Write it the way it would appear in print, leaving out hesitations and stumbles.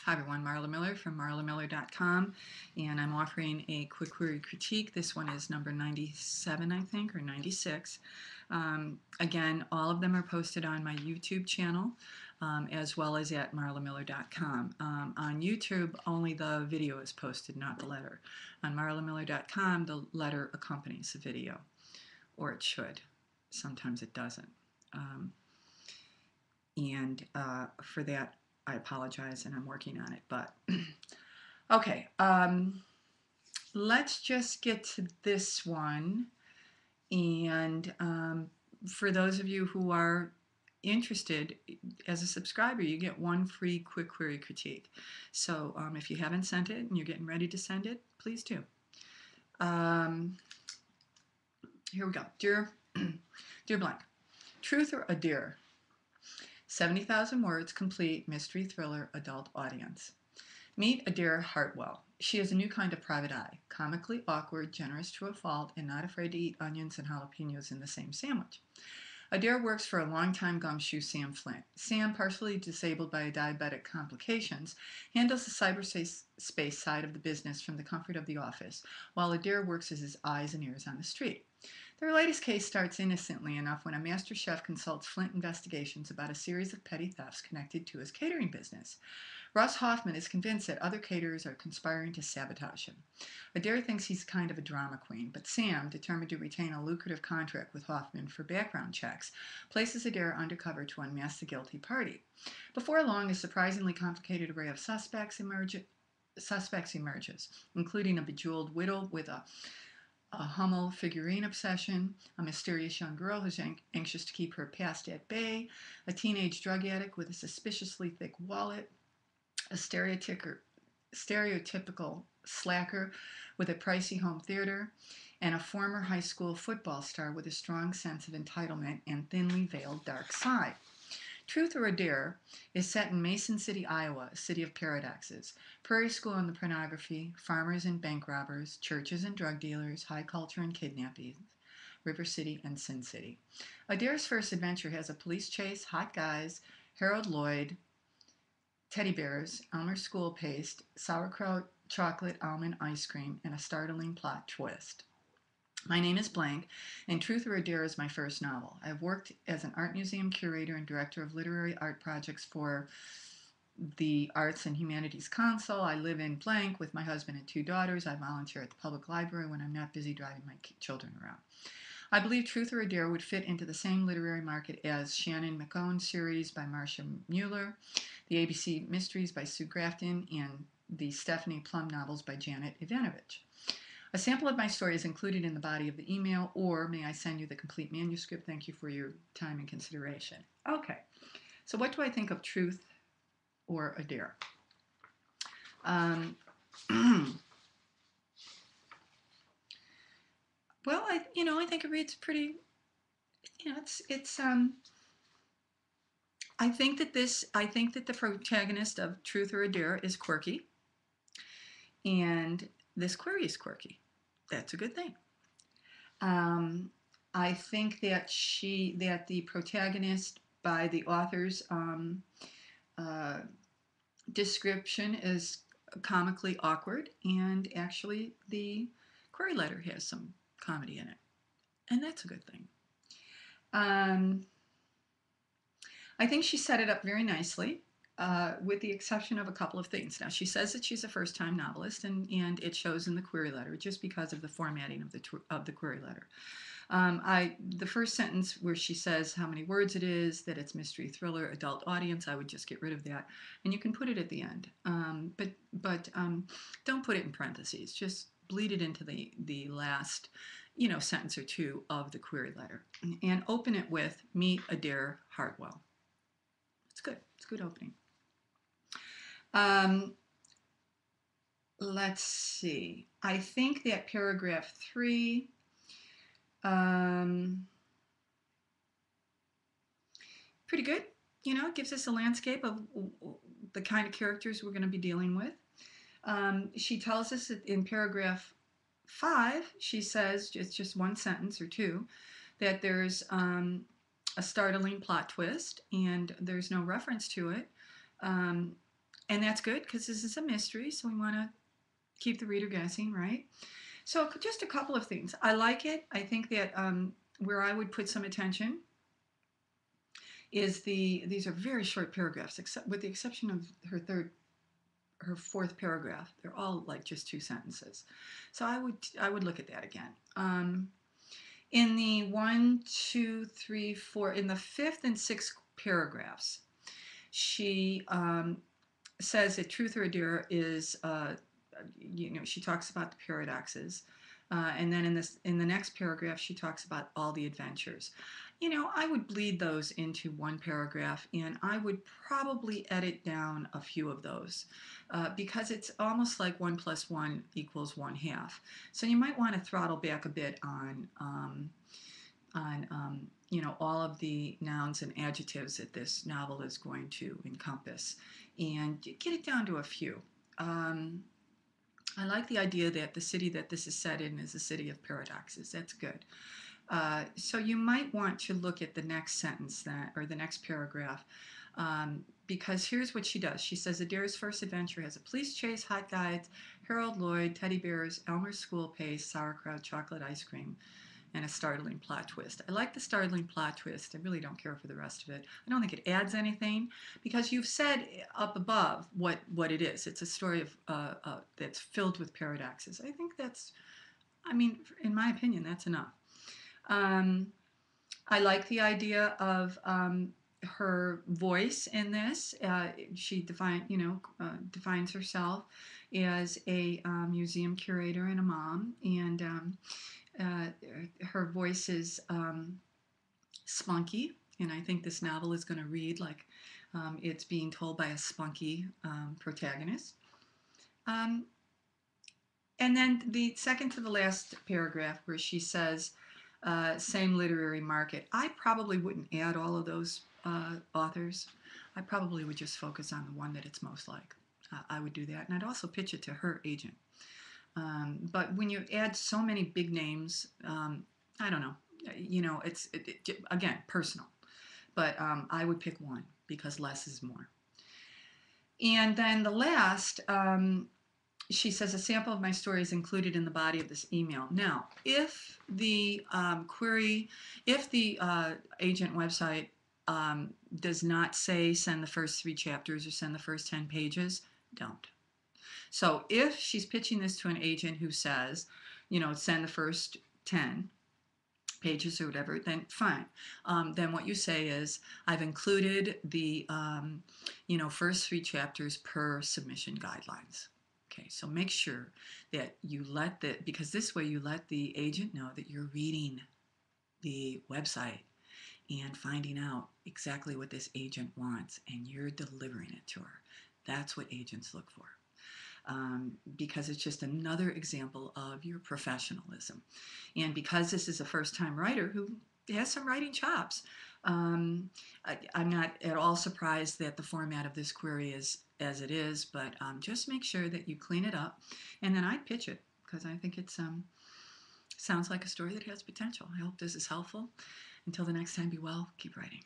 Hi everyone, Marla Miller from marlamiller.com, and I'm offering a quick query critique. This one is number 97, I think, or 96. Again, all of them are posted on my YouTube channel, as well as at marlamiller.com. On YouTube, only the video is posted, not the letter. On marlamiller.com, the letter accompanies the video, or it should. Sometimes it doesn't. For that, I apologize, and I'm working on it. But okay, let's just get to this one. And for those of you who are interested, as a subscriber, you get one free quick query critique. So if you haven't sent it and you're getting ready to send it, please do. Here we go. Dear blank, truth or Adair? 70,000 words, complete, mystery thriller, adult audience. Meet Adair Hartwell. She is a new kind of private eye, comically awkward, generous to a fault, and not afraid to eat onions and jalapenos in the same sandwich. Adair works for a longtime gumshoe Sam Flint. Sam, partially disabled by diabetic complications, handles the cyberspace side of the business from the comfort of the office, while Adair works as his eyes and ears on the street. Their latest case starts innocently enough when a master chef consults Flint investigations about a series of petty thefts connected to his catering business. Russ Hoffman is convinced that other caterers are conspiring to sabotage him. Adair thinks he's kind of a drama queen, but Sam, determined to retain a lucrative contract with Hoffman for background checks, places Adair undercover to unmask the guilty party. Before long, a surprisingly complicated array of suspects emerges, including a bejeweled widow with a Hummel figurine obsession, a mysterious young girl who's anxious to keep her past at bay, a teenage drug addict with a suspiciously thick wallet, a stereotypical slacker with a pricey home theater, and a former high school football star with a strong sense of entitlement and thinly veiled dark side. Truth or Adair is set in Mason City, Iowa, a city of paradoxes. Prairie school and the pornography, farmers and bank robbers, churches and drug dealers, high culture and kidnappings, River City and Sin City. Adair's first adventure has a police chase, hot guys, Harold Lloyd, teddy bears, Elmer school paste, sauerkraut, chocolate, almond ice cream, and a startling plot twist. My name is blank, and Truth or Adair is my first novel. I've worked as an art museum curator and director of literary art projects for the Arts and Humanities Council. I live in blank with my husband and 2 daughters. I volunteer at the public library when I'm not busy driving my children around. I believe Truth or Adair would fit into the same literary market as Shannon McGowan's series by Marcia Mueller, the ABC Mysteries by Sue Grafton, and the Stephanie Plum novels by Janet Ivanovich. A sample of my story is included in the body of the email, or may I send you the complete manuscript? Thank you for your time and consideration. Okay, so what do I think of Truth or Adair? Well, I think it reads pretty. I think that the protagonist of Truth or Adair is quirky, and this query is quirky. That's a good thing. I think that the protagonist, by the author's description, is comically awkward, and actually the query letter has some comedy in it, and that's a good thing. I think she set it up very nicely, with the exception of a couple of things. Now, she says that she's a first-time novelist, and it shows in the query letter just because of the formatting of the query letter. The first sentence where she says how many words it is, that it's mystery thriller, adult audience, I would just get rid of that, and you can put it at the end. But don't put it in parentheses. Just bleed it into the last, sentence or two of the query letter, and open it with "Meet Adair Hartwell." It's good. It's a good opening. Let's see. I think that paragraph 3, pretty good. It gives us a landscape of the kind of characters we're going to be dealing with. She tells us that in paragraph 5, she says, it's just one sentence or two, that there's a startling plot twist, and there's no reference to it. And that's good because this is a mystery, so we want to keep the reader guessing, right? So just a couple of things. I like it. I think that where I would put some attention is these are very short paragraphs, except with the exception of her fourth paragraph. They're all like just 2 sentences. So I would look at that again. In the one, two, three, four, in the fifth and sixth paragraphs, she says that truth or dare is, she talks about the paradoxes. And then in the next paragraph, she talks about all the adventures. I would bleed those into one paragraph, and I would probably edit down a few of those because it's almost like 1 + 1 = 1/2. So you might want to throttle back a bit on all of the nouns and adjectives that this novel is going to encompass, and get it down to a few. I like the idea that the city that this is set in is a city of paradoxes. That's good. So you might want to look at the next sentence or the next paragraph, because here's what she does. She says Adair's first adventure has a police chase, hot guides, Harold Lloyd, teddy bears, Elmer's school pace, sauerkraut, chocolate ice cream, and a startling plot twist. I like the startling plot twist. I really don't care for the rest of it. I don't think it adds anything because you've said up above what it is. It's a story of that's filled with paradoxes. I think in my opinion, that's enough. I like the idea of her voice in this. She defines herself as a museum curator and a mom, and her voice is spunky, and I think this novel is going to read like it's being told by a spunky protagonist. And then the second to the last paragraph where she says, same literary market. I probably wouldn't add all of those authors. I probably would just focus on the one that it's most like. I would do that, and I'd also pitch it to her agent. But when you add so many big names, I don't know. It's again personal. But I would pick one because less is more. And then the last, she says a sample of my story is included in the body of this email. Now, if the agent website does not say send the first 3 chapters or send the first 10 pages, don't. So if she's pitching this to an agent who says, send the first 10 pages or whatever, then fine. Then what you say is, I've included the, first 3 chapters per submission guidelines. Okay, so make sure that you because this way you let the agent know that you're reading the website and finding out exactly what this agent wants, and you're delivering it to her. That's what agents look for. Because it's just another example of your professionalism. And because this is a first-time writer who has some writing chops, I'm not at all surprised that the format of this query is as it is, but just make sure that you clean it up, and then I'd pitch it because I think it sounds like a story that has potential. I hope this is helpful. Until the next time, be well, keep writing.